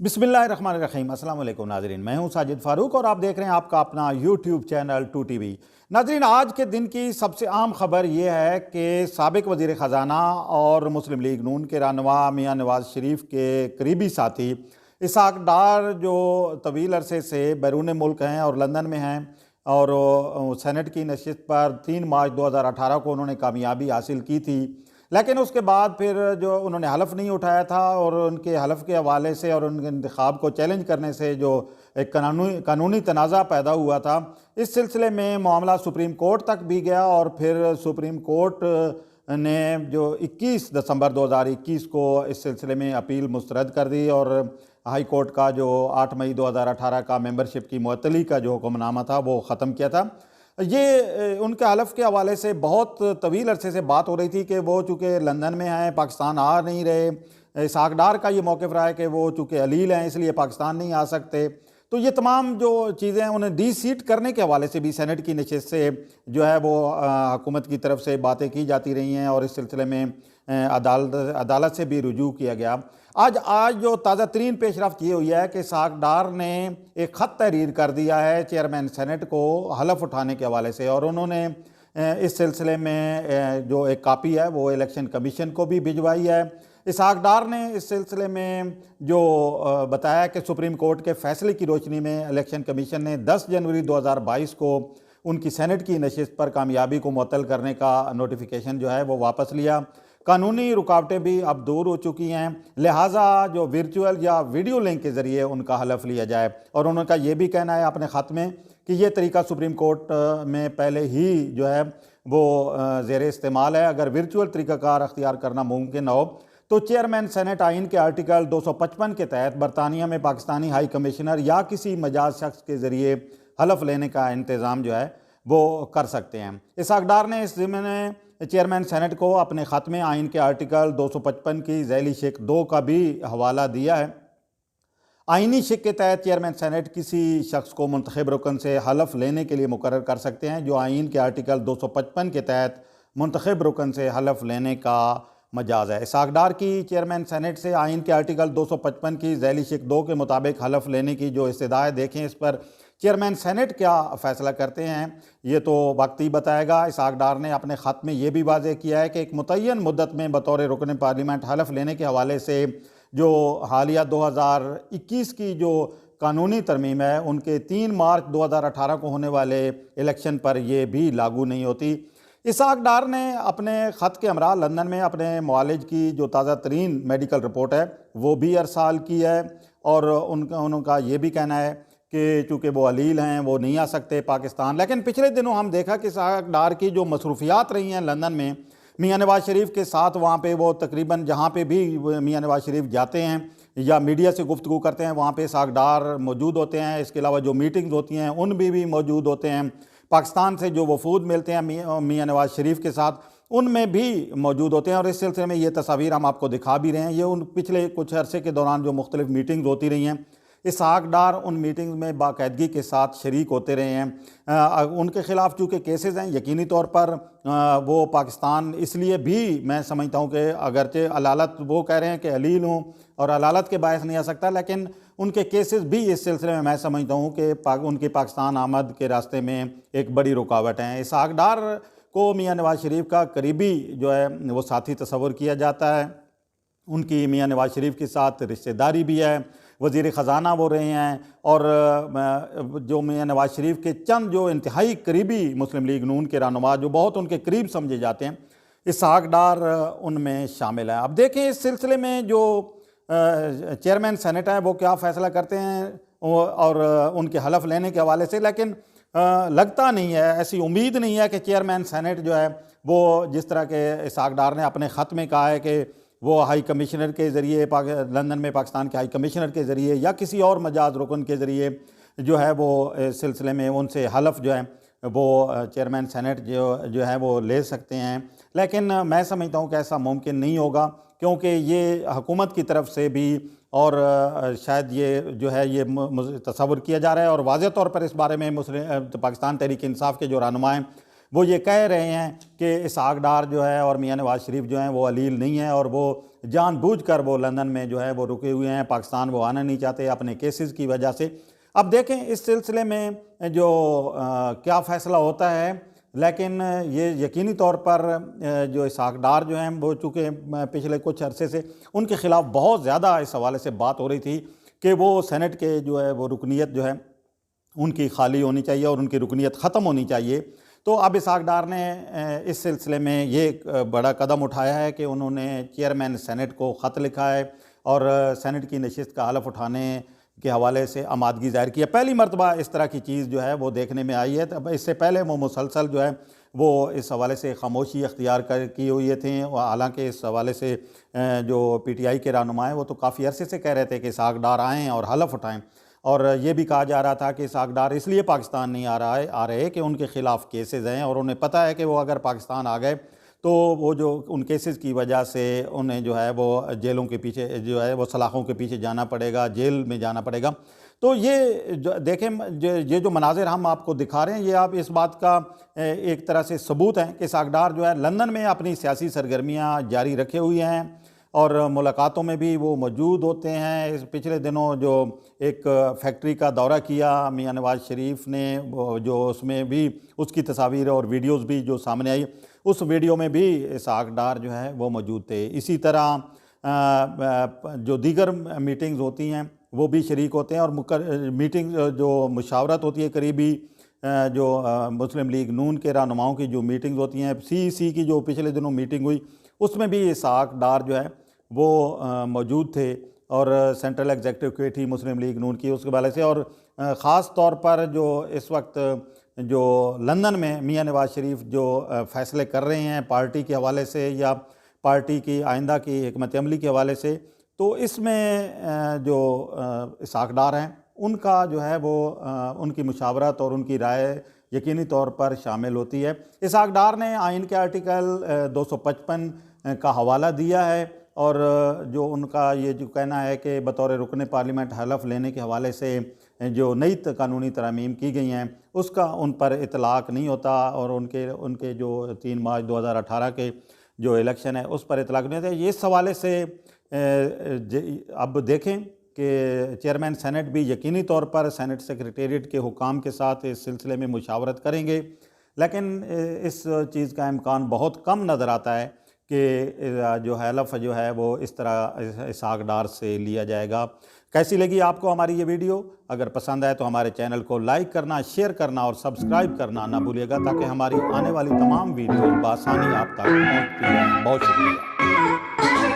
बिस्मिल्लाहिर्रहमानिर्रहीम। अस्सलाम वालेकुम नाजरीन, मैं हूं साजिद फारूक और आप देख रहे हैं आपका अपना यूट्यूब चैनल 2TV। नाजरीन, आज के दिन की सबसे आम खबर यह है कि साबिक वज़ीर ख़जाना और मुस्लिम लीग नून के रहनुमा मियां नवाज़ शरीफ के करीबी साथी इसहाक डार जो तवील अरसे से बैरून मुल्क हैं और लंदन में हैं और सेनेट की नशिस्त पर 3 मार्च 2018 को उन्होंने कामयाबी हासिल की थी, लेकिन उसके बाद फिर जो उन्होंने हलफ नहीं उठाया था और उनके हलफ के हवाले से और उनके इंतखाब को चैलेंज करने से जो एक कानूनी तनाज़ा पैदा हुआ था, इस सिलसिले में मामला सुप्रीम कोर्ट तक भी गया और फिर सुप्रीम कोर्ट ने जो 21 दिसंबर 2021 को इस सिलसिले में अपील मुस्तरद कर दी और हाई कोर्ट का जो 8 मई 2018 का मेंबरशिप की मुअत्तली का जो हुक्मनामा था वो ख़त्म किया था। ये उनके हलफ के हवाले से बहुत तवील अरसे से बात हो रही थी कि वो चूँकि लंदन में हैं, पाकिस्तान आ नहीं रहे। इसहाक डार का ये मौक़िफ़ रहा है कि वो चूँकि अलील हैं इसलिए पाकिस्तान नहीं आ सकते। तो ये तमाम जो चीज़ें हैं उन्हें डी सीट करने के हवाले से भी सेनेट की नशिस्त से जो है वो हुकूमत की तरफ से बातें की जाती रही हैं और इस सिलसिले में अदालत से भी रुजू किया गया। आज जो ताज़ा तरीन पेशरफ्त ये हुई है कि इसहाक डार ने एक ख़त तहरीर कर दिया है चेयरमैन सेनेट को हलफ उठाने के हवाले से और उन्होंने इस सिलसिले में जो एक कापी है वो इलेक्शन कमीशन को भी भिजवाई है। इसहाक डार ने इस सिलसिले में जो बताया कि सुप्रीम कोर्ट के फैसले की रोशनी में इलेक्शन कमीशन ने 10 जनवरी 2022 को उनकी सेनेट की नशिस्त पर कामयाबी को मुअत्तल करने का नोटिफिकेशन जो है वो वापस लिया। कानूनी रुकावटें भी अब दूर हो चुकी हैं, लिहाजा जो वर्चुअल या वीडियो लिंक के ज़रिए उनका हलफ लिया जाए। और उनका ये भी कहना है अपने ख़त में कि ये तरीका सुप्रीम कोर्ट में पहले ही जो है वो ज़ेरे इस्तेमाल है। अगर वर्चुअल तरीक़ाकार अख्तियार करना मुमकिन हो तो चेयरमैन सेनेट आइन के आर्टिकल 255 के तहत बरतानिया में पाकिस्तानी हाई कमिश्नर या किसी मजाज शख्स के ज़रिए हलफ लेने का इंतज़ाम जो है वो कर सकते हैं। इसहाक डार ने इस ज़िम्मे में चेयरमैन सेनेट को अपने ख़त में आइन के आर्टिकल 255 की ज़ैली शिक 2 का भी हवाला दिया है। आइनी शिक के तहत चेयरमैन सेनेट किसी शख्स को मुंतखब रुकन से हलफ लेने के लिए मुकर्रर कर सकते हैं जो आइन के आर्टिकल 255 के तहत मुंतखब रुकन से हलफ लेने का मजाज है। इसहाक डार की चेयरमैन सेनेट से आइन के आर्टिकल 255 की ज़ैली शिक 2 के मुताबिक हलफ लेने की जो इस्तदा है, देखें इस पर चेयरमैन सेनेट क्या फ़ैसला करते हैं ये तो वक्त ही बताएगा। इसहाक डार ने अपने ख़त में ये भी वाज़ेह किया है कि एक मुतय्यन मुद्दत में बतौर रुकन पार्लियामेंट हलफ लेने के हवाले से जो हालिया 2021 की जो कानूनी तरमीम है उनके 3 मार्च 2018 को होने वाले इलेक्शन पर यह भी लागू नहीं होती। इसहाक डार ने अपने ख़त के हमरा लंदन में अपने मुआलिज की जो ताज़ा तरीन मेडिकल रिपोर्ट है वो भी अरसाल की है और उनका ये भी कहना है कि चूँकि वो अलील हैं वो नहीं आ सकते पाकिस्तान। लेकिन पिछले दिनों हम देखा कि इसहाक डार की जो मसरूफियात रही हैं लंदन में मियां नवाज़ शरीफ के साथ, वहाँ पे वो तकरीबन जहाँ पे भी मियां नवाज़ शरीफ जाते हैं या मीडिया से गुफ्तगू करते हैं वहाँ पे इसहाक डार मौजूद होते हैं। इसके अलावा जो मीटिंग्स होती हैं उन भी मौजूद होते हैं। पाकिस्तान से जो वफूद मिलते हैं मियां नवाज़ शरीफ के साथ उनमें भी मौजूद होते हैं और इस सिलसिले में ये तस्वीर हम आपको दिखा भी रहे हैं। ये उन पिछले कुछ अरसे के दौरान जो मुख्तलिफ मीटिंग्स होती रही हैं, इसहाक डार उन मीटिंग्स में बाकायदगी के साथ शरीक होते रहे हैं। उनके ख़िलाफ़ चूँकि केसेस हैं, यकीनी तौर पर वो पाकिस्तान इसलिए भी मैं समझता हूँ कि अगरचे अदालत वो कह रहे हैं कि अलील हूँ और अदालत के बायस नहीं आ सकता, लेकिन उनके केसेस भी इस सिलसिले में मैं समझता हूँ कि उनकी पाकिस्तान आमद के रास्ते में एक बड़ी रुकावट है। इसहाक डार को मियां नवाज़ शरीफ का करीबी जो है वो साथी तस्वुर किया जाता है। उनकी मियां नवाज़ शरीफ के साथ रिश्तेदारी भी है, वज़ीर ख़जाना वो रहे हैं और जो मियां नवाज़ शरीफ के चंद जो इंतहाई करीबी मुस्लिम लीग नून के रहनुमा जो बहुत उनके करीब समझे जाते हैं, इसहाक डार उनमें शामिल है। अब देखें इस सिलसिले में जो चेयरमैन सेनेट है वो क्या फ़ैसला करते हैं और उनके हलफ लेने के हवाले से। लेकिन लगता नहीं है, ऐसी उम्मीद नहीं है कि चेयरमैन सेनेट जो है वो जिस तरह के इसहाक डार ने अपने ख़त में कहा है कि वो हाई कमिश्नर के ज़रिए लंदन में पाकिस्तान के हाई कमिश्नर के ज़रिए या किसी और मजाज रुकन के ज़रिए जो है वो इस सिलसिले में उनसे हलफ जो है वो चेयरमैन सेनेट जो है वो ले सकते हैं। लेकिन मैं समझता हूँ कि ऐसा मुमकिन नहीं होगा क्योंकि ये हुकूमत की तरफ से भी और शायद ये जो है ये तस्वुर किया जा रहा है और वाज़ेह तौर पर इस बारे में मुस्लिम पाकिस्तान तहरीक इंसाफ के जो रहनुमा हैं वो ये कह रहे हैं कि इसहाक डार जो है और मियां नवाज शरीफ जो हैं वो अलील नहीं है और वो जानबूझकर वो लंदन में जो है वो रुके हुए हैं, पाकिस्तान वो आना नहीं चाहते अपने केसेस की वजह से। अब देखें इस सिलसिले में जो क्या फ़ैसला होता है, लेकिन ये यकीनी तौर पर जो इसहाक डार जो हैं वो चूँकि पिछले कुछ अरसे से उनके ख़िलाफ़ बहुत ज़्यादा इस हवाले से बात हो रही थी कि वो सेनेट के जो है वो रुकनीत जो है उनकी खाली होनी चाहिए और उनकी रुकनीत ख़त्म होनी चाहिए। तो अब इसहाक डार ने इस सिलसिले में ये एक बड़ा कदम उठाया है कि उन्होंने चेयरमैन सेनेट को ख़त लिखा है और सेनेट की नशिस्त का हलफ उठाने के हवाले से आमादगी ज़ाहिर की है। पहली मरतबा इस तरह की चीज़ जो है वो देखने में आई है। तब इससे पहले वो मुसलसल जो है वो इस हवाले से खामोशी अख्तियार की हुई थे। हालांकि इस हवाले से जो PTI के रहनुमा हैं वो तो काफ़ी अरसे से कह रहे थे कि इसहाक डार आएँ और हलफ उठाएँ, और ये भी कहा जा रहा था कि इसहाक डार इसलिए पाकिस्तान नहीं आ रहे कि उनके ख़िलाफ़ केसेस हैं और उन्हें पता है कि वो अगर पाकिस्तान आ गए तो वो जो उन केसेस की वजह से उन्हें जो है वो जेलों के पीछे जो है वो सलाखों के पीछे जाना पड़ेगा, जेल में जाना पड़ेगा। तो ये जो देखें, ये जो मनाजिर हम आपको दिखा रहे हैं ये आप इस बात का एक तरह से सबूत हैं कि इसहाक डार जो है लंदन में अपनी सियासी सरगर्मियाँ जारी रखे हुए हैं और मुलाकातों में भी वो मौजूद होते हैं। इस पिछले दिनों जो एक फैक्ट्री का दौरा किया मियां नवाज शरीफ ने, जो उसमें भी उसकी तस्वीर और वीडियोस भी जो सामने आई, उस वीडियो में भी इसहाक डार जो है वो मौजूद थे। इसी तरह जो दीगर मीटिंग्स होती हैं वो भी शरीक होते हैं और मीटिंग जो मुशावरत होती है करीबी जो मुस्लिम लीग नून के रहनुमाओं की जो मीटिंग्स होती हैं, CEC की जो पिछले दिनों मीटिंग हुई उसमें भी इसहाक डार जो है वो मौजूद थे और सेंट्रल एग्जीक्यूटिव कमेटी मुस्लिम लीग नून की उसके वाले से। और ख़ास तौर पर जो इस वक्त जो लंदन में मियां नवाज शरीफ जो फ़ैसले कर रहे हैं पार्टी के हवाले से या पार्टी की आइंदा की हिकमत अमली के हवाले से, तो इसमें जो इसहाक डार हैं उनका जो है वो उनकी मुशावरत और उनकी राय यकीनी तौर पर शामिल होती है। इसहाक डार ने आइन के आर्टिकल 255 का हवाला दिया है और जो उनका ये जो कहना है कि बतौर रुकने पार्लियामेंट हलफ लेने के हवाले से जो नई कानूनी तरमीम की गई हैं उसका उन पर इतलाक़ नहीं होता और उनके जो 3 मार्च 2018 के जो इलेक्शन है उस पर इतलाक़ नहीं होता। इस हवाले से अब देखें कि चेयरमैन सेनेट भी यकीनी तौर पर सेनेट सेक्रेटेरिएट के हुकाम के साथ इस सिलसिले में मुशावरत करेंगे, लेकिन इस चीज़ का इम्कान बहुत कम नज़र आता है कि जो हलफ जो है वो इस तरह इसहाक डार से लिया जाएगा। कैसी लगी आपको हमारी ये वीडियो? अगर पसंद आए तो हमारे चैनल को लाइक करना, शेयर करना और सब्सक्राइब करना ना भूलिएगा ताकि हमारी आने वाली तमाम वीडियो बआसानी आप तक पहुँचती रहें। बहुत शुक्रिया।